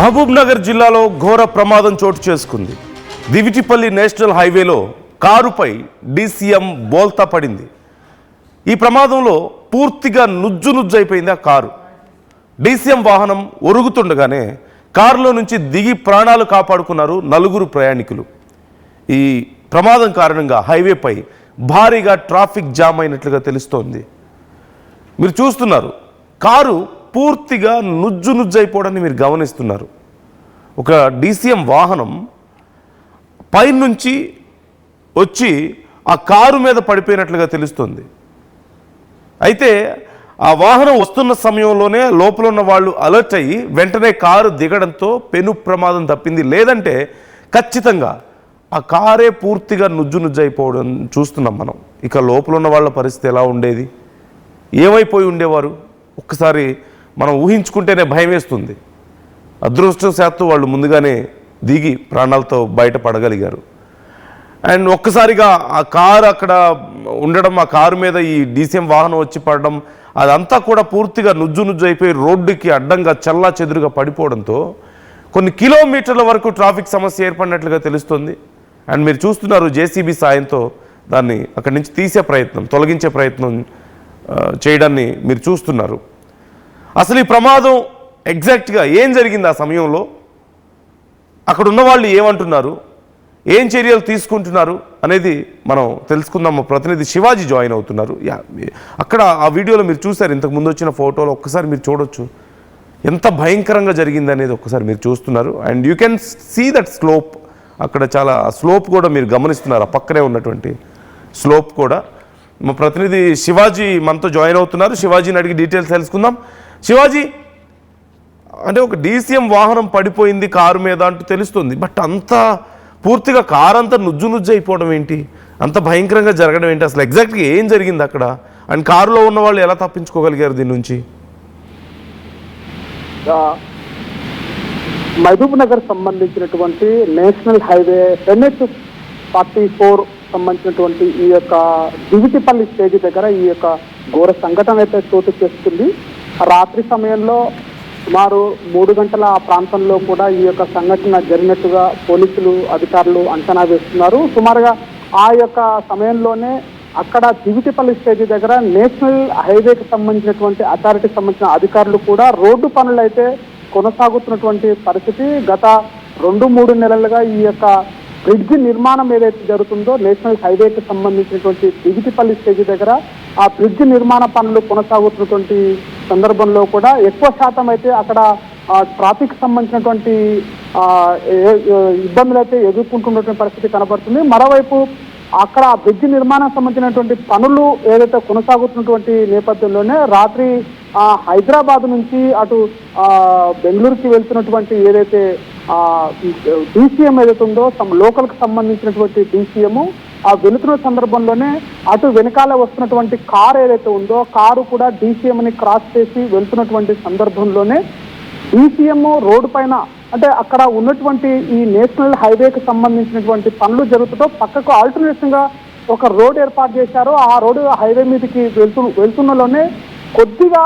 మహబూబ్ నగర్ జిల్లాలో ఘోర ప్రమాదం చోటు చేసుకుంది. దివిటిపల్లి నేషనల్ హైవేలో కారుపై డీసీఎం బోల్తా పడింది. ఈ ప్రమాదంలో పూర్తిగా నుజ్జునుజ్జైపోయింది ఆ కారు. డీసీఎం వాహనం ఒరుగుతుండగానే కారులో నుంచి దిగి ప్రాణాలు కాపాడుకున్నారు నలుగురు ప్రయాణికులు. ఈ ప్రమాదం కారణంగా హైవేపై భారీగా ట్రాఫిక్ జామ్ అయినట్లుగా తెలుస్తోంది. మీరు చూస్తున్నారు, కారు పూర్తిగా నుజ్జైపోవడాన్ని మీరు గమనిస్తున్నారు. ఒక డీసీఎం వాహనం పైనుంచి వచ్చి ఆ కారు మీద పడిపోయినట్లుగా తెలుస్తుంది. అయితే ఆ వాహనం వస్తున్న సమయంలోనే లోపల ఉన్న వాళ్ళు అలర్ట్ అయ్యి వెంటనే కారు దిగడంతో పెను ప్రమాదం తప్పింది. లేదంటే ఖచ్చితంగా ఆ కారే పూర్తిగా నుజ్జైపోవడం చూస్తున్నాం మనం. ఇక లోపల ఉన్న వాళ్ళ పరిస్థితి ఎలా ఉండేది, ఏమైపోయి ఉండేవారు, ఒక్కసారి మనం ఊహించుకుంటేనే భయం వేస్తుంది. అదృష్టవశాత్తు వాళ్ళు ముందుగానే దిగి ప్రాణాలతో బయటపడగలిగారు. అండ్ ఒక్కసారిగా ఆ కారు అక్కడ ఉండడం, ఆ కారు మీద ఈ డీసీఎం వాహనం వచ్చి పడడం, అదంతా కూడా పూర్తిగా నుజ్జైపోయి రోడ్డుకి అడ్డంగా చల్లా చెదురుగా పడిపోవడంతో కొన్ని కిలోమీటర్ల వరకు ట్రాఫిక్ సమస్య ఏర్పడినట్లుగా తెలుస్తుంది. అండ్ మీరు చూస్తున్నారు, జేసీబీ సాయంతో దాన్ని అక్కడి నుంచి తీసే ప్రయత్నం, తొలగించే ప్రయత్నం చేయడాన్ని మీరు చూస్తున్నారు. అసలు ఈ ప్రమాదం ఎగ్జాక్ట్గా ఏం జరిగింది, ఆ సమయంలో అక్కడ ఉన్న వాళ్ళు ఏమంటున్నారు, ఏం చర్యలు తీసుకుంటున్నారు అనేది మనం తెలుసుకుందాం. మా ప్రతినిధి శివాజీ జాయిన్ అవుతున్నారు. అక్కడ ఆ వీడియోలో మీరు చూసారు, ఇంతకు ముందు వచ్చిన ఫోటోలో ఒక్కసారి మీరు చూడొచ్చు ఎంత భయంకరంగా జరిగింది అనేది. ఒక్కసారి మీరు చూస్తున్నారు. And you can see that slope, అక్కడ చాలా స్లోప్ కూడా మీరు గమనిస్తున్నారు, ఆ పక్కనే ఉన్నటువంటి స్లోప్ కూడా. మా ప్రతినిధి శివాజీ మనతో జాయిన్ అవుతున్నారు. శివాజీని అడిగి డీటెయిల్స్ తెలుసుకుందాం. శివాజీ, అంటే ఒక డీసీఎం వాహనం పడిపోయింది కారు మీద అంటూ తెలుస్తుంది, బట్ అంత పూర్తిగా కారు అంతా నుజ్జైపోవడం ఏంటి, అంత భయంకరంగా జరగడం ఏంటి, అసలు ఎగ్జాక్ట్గా ఏం జరిగింది అక్కడ? అండ్ కారులో ఉన్న వాళ్ళు ఎలా తప్పించుకోగలిగారు దీని నుంచి? మహబూబ్ నగర్ సంబంధించినటువంటి నేషనల్ హైవే NH-44 సంబంధించినటువంటి ఈ యొక్క దివిటిపల్లి స్టేజ్ దగ్గర ఈ యొక్క ఘోర సంఘటన అయితే చోటు చేసుకుంది. రాత్రి సమయంలో సుమారు 3 గంటల ఆ ప్రాంతంలో కూడా ఈ యొక్క సంఘటన జరిగినట్టుగా పోలీసులు అధికారులు అంచనా వేస్తున్నారు. సుమారుగా ఆ యొక్క సమయంలోనే అక్కడ దివిటిపల్లి స్టేజ్ దగ్గర నేషనల్ హైవేకి సంబంధించినటువంటి అథారిటీకి సంబంధించిన అధికారులు కూడా రోడ్డు పనులు అయితే కొనసాగుతున్నటువంటి పరిస్థితి. గత 2-3 నెలలుగా ఈ యొక్క బ్రిడ్జ్ నిర్మాణం ఏదైతే జరుగుతుందో నేషనల్ హైవేకి సంబంధించినటువంటి దివిటిపల్లి స్టేజ్ దగ్గర ఆ బ్రిడ్జ్ నిర్మాణ పనులు కొనసాగుతున్నటువంటి సందర్భంలో కూడా ఎక్కువ శాతం అయితే అక్కడ ట్రాఫిక్ సంబంధించినటువంటి ఇబ్బందులు అయితే ఎదుర్కొంటున్నటువంటి పరిస్థితి కనబడుతుంది. మరోవైపు అక్కడ బ్రిడ్జ్ నిర్మాణం సంబంధించినటువంటి పనులు ఏదైతే కొనసాగుతున్నటువంటి నేపథ్యంలోనే రాత్రి హైదరాబాద్ నుంచి అటు బెంగళూరుకి వెళ్తున్నటువంటి ఏదైతే డీసీఎం ఏదైతే ఉందో లోకల్కి సంబంధించినటువంటి డీసీఎం ఆ వెళుతున్న సందర్భంలోనే అటు వెనకాల వస్తున్నటువంటి కారు ఏదైతే ఉందో కారు కూడా డీసీఎంని క్రాస్ చేసి వెళ్తున్నటువంటి సందర్భంలోనే డీసీఎం రోడ్డు పైన, అంటే అక్కడ ఉన్నటువంటి ఈ నేషనల్ హైవేకి సంబంధించినటువంటి పనులు జరుగుతుంటో పక్కకు ఆల్టర్నేషన్ గా ఒక రోడ్ ఏర్పాటు చేశారు. ఆ రోడ్డు హైవే మీదకి వెళ్తున్నలోనే కొద్దిగా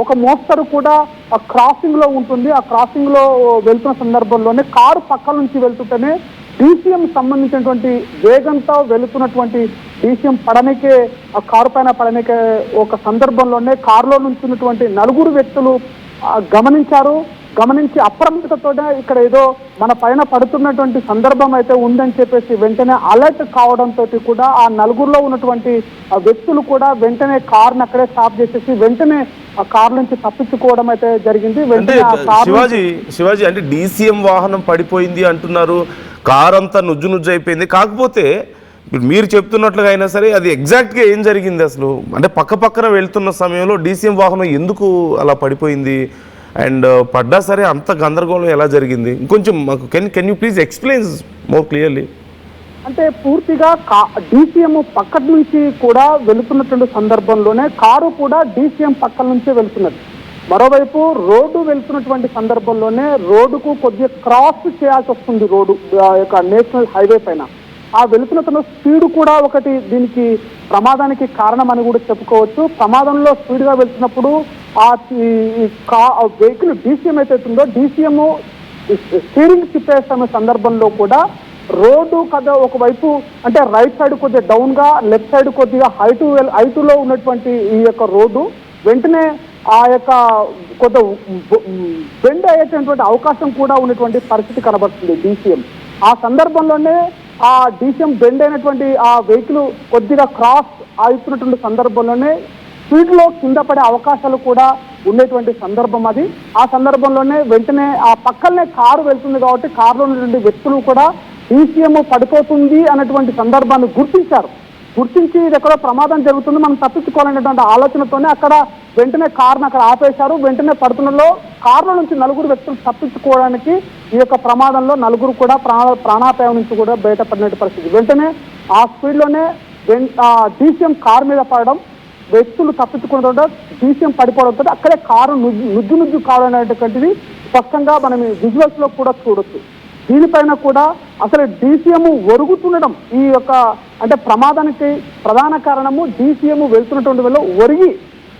ఒక మోస్తరు కూడా ఆ క్రాసింగ్ లో ఉంటుంది. ఆ క్రాసింగ్ లో వెళ్తున్న సందర్భంలోనే కారు పక్కల నుంచి వెళ్తుంటేనే డీసీఎం సంబంధించినటువంటి వేగంతో వెళుతున్నటువంటి డీసీఎం పడనికే, ఆ కారు పైన పడనికే ఒక సందర్భంలోనే కారులో నుంచి ఉన్నటువంటి 4 వ్యక్తులు గమనించి అప్రమత్తతోనే ఇక్కడ ఏదో మన పైన పడుతున్నటువంటి సందర్భం అయితే ఉందని చెప్పేసి వెంటనే అలర్ట్ కావడంతో కూడా ఆ 4లో ఉన్నటువంటి వ్యక్తులు కూడా వెంటనే కారుని అక్కడే స్టాప్ చేసేసి వెంటనే ఆ కారు నుంచి తప్పించుకోవడం అయితే జరిగింది. శివాజీ, అంటే డీసీఎం వాహనం పడిపోయింది అంటున్నారు, కారు అంతా నుజ్జైపోయింది. కాకపోతే మీరు చెప్తున్నట్లుగా అయినా సరే అది ఎగ్జాక్ట్గా ఏం జరిగింది అసలు? అంటే పక్కన వెళ్తున్న సమయంలో డీసీఎం వాహనం ఎందుకు అలా పడిపోయింది, అండ్ పడ్డా సరే అంత గందరగోళం ఎలా జరిగింది? ఇంకొంచెం మాకు can you please explain more clearly. అంటే పూర్తిగా డీసీఎం పక్క నుంచి కూడా వెళుతున్నటువంటి సందర్భంలోనే కారు కూడా డీసీఎం పక్కల నుంచే వెళ్తున్నది. మరోవైపు రోడ్డు వెళ్తున్నటువంటి సందర్భంలోనే రోడ్డుకు కొద్దిగా క్రాస్ చేయాల్సి వస్తుంది. రోడ్డు యొక్క నేషనల్ హైవే పైన ఆ వెళుతున్న స్పీడ్ కూడా ఒకటి దీనికి ప్రమాదానికి కారణం అని కూడా చెప్పుకోవచ్చు. ప్రమాదంలో స్పీడ్గా వెళ్తున్నప్పుడు ఆ వెహికల్ డీసీఎం అయితే ఉందో డీసీఎం స్టీరింగ్ తిప్పేస్తున్న సందర్భంలో కూడా రోడ్డు కదా ఒకవైపు అంటే రైట్ సైడ్ కొద్దిగా డౌన్ గా, లెఫ్ట్ సైడ్ కొద్దిగా హైటులో ఉన్నటువంటి ఈ యొక్క రోడ్డు వెంటనే ఆ యొక్క కొంత బెండ్ అయ్యేటటువంటి అవకాశం కూడా ఉన్నటువంటి పరిస్థితి కనబడుతుంది డీసీఎం. ఆ సందర్భంలోనే ఆ డీసీఎం బెండ్ అయినటువంటి ఆ వెహికల్ కొద్దిగా క్రాస్ అవుతున్నటువంటి సందర్భంలోనే స్పీడ్ లో కింద పడే అవకాశాలు కూడా ఉండేటువంటి సందర్భం అది. ఆ సందర్భంలోనే వెంటనే ఆ పక్కనే కారు వెళ్తుంది కాబట్టి కారులో ఉన్నటువంటి వ్యక్తులు కూడా డీసీఎం పడిపోతుంది అన్నటువంటి సందర్భాన్ని గుర్తించి ఇది ఎక్కడో ప్రమాదం జరుగుతుంది, మనం తప్పించుకోవాలనేటువంటి ఆలోచనతోనే అక్కడ వెంటనే కారును అక్కడ ఆపేశారు. వెంటనే పడుతున్నలో కారులో నుంచి 4 వ్యక్తులు తప్పించుకోవడానికి ఈ యొక్క ప్రమాదంలో 4 కూడా ప్రాణాపాయం నుంచి కూడా బయటపడిన పరిస్థితి. వెంటనే ఆ స్పీడ్ లోనే డీసీఎం కారు మీద పడడం, వ్యక్తులు తప్పించుకోవడంతో డీసీఎం పడిపోవడంతో అక్కడే కారు నుజ్జు కావడం అనేటువంటిది స్పష్టంగా మనం విజువల్స్ లో కూడా చూడొచ్చు. దీనిపైన కూడా అసలు డీసీఎం ఒరుగుతుండడం ఈ యొక్క అంటే ప్రమాదానికి ప్రధాన కారణము డీసీఎం వెళ్తున్నటువంటి వల్ల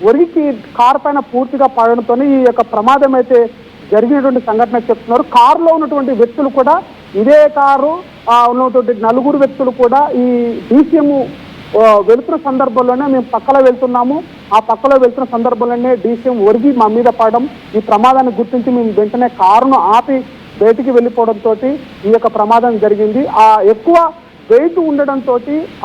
ఒరిగికి కారు పైన పూర్తిగా పడడంతో ఈ యొక్క ప్రమాదం అయితే జరిగినటువంటి సంఘటన చెప్తున్నారు. కారులో ఉన్నటువంటి వ్యక్తులు కూడా ఇదే కారు ఉన్నటువంటి 4 వ్యక్తులు కూడా ఈ డీసీఎం వెళ్తున్న సందర్భంలోనే మేము పక్కలో వెళ్తున్నాము, ఆ పక్కలో వెళ్తున్న సందర్భంలోనే డీసీఎం ఒరిగి మా మీద పడడం, ఈ ప్రమాదాన్ని గుర్తించి మేము వెంటనే కారును ఆపి బయటికి వెళ్ళిపోవడంతో ఈ యొక్క ప్రమాదం జరిగింది. ఆ ఎక్కువ వెయిట్ ఉండడంతో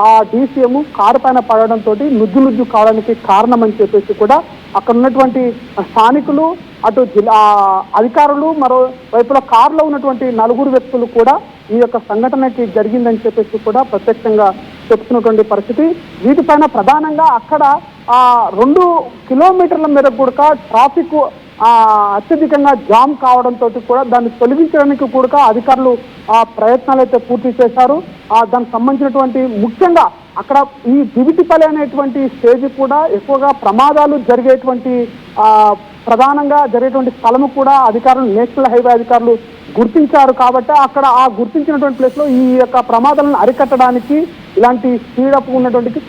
ఆ డీసీఎం కారు పైన పడడంతో నుజ్జు కావడానికి కారణం అని చెప్పేసి కూడా అక్కడ ఉన్నటువంటి స్థానికులు, అటు జిల్లా అధికారులు, మరో వైపులో కారులో ఉన్నటువంటి 4 వ్యక్తులు కూడా ఈ యొక్క సంఘటనకి జరిగిందని చెప్పేసి కూడా ప్రత్యక్షంగా చెప్తున్నటువంటి పరిస్థితి. వీటిపైన ప్రధానంగా అక్కడ 2 కిలోమీటర్ల మేర కూడా ట్రాఫిక్ అత్యధికంగా జామ్ కావడంతో కూడా దాన్ని తొలగించడానికి కూడా అధికారులు ప్రయత్నాలు అయితే పూర్తి చేశారు. దానికి సంబంధించినటువంటి ముఖ్యంగా అక్కడ ఈ దివిటిపల్లి అనేటువంటి స్టేజ్ కూడా ఎక్కువగా ప్రమాదాలు జరిగేటువంటి ప్రధానంగా జరిగేటువంటి స్థలము కూడా అధికారులు, నేషనల్ హైవే అధికారులు గుర్తించారు. కాబట్టి అక్కడ ఆ గుర్తించినటువంటి ప్లేస్ లో ఈ యొక్క ప్రమాదాలను అరికట్టడానికి ఇలాంటి స్పీడప్ ఉన్నటువంటి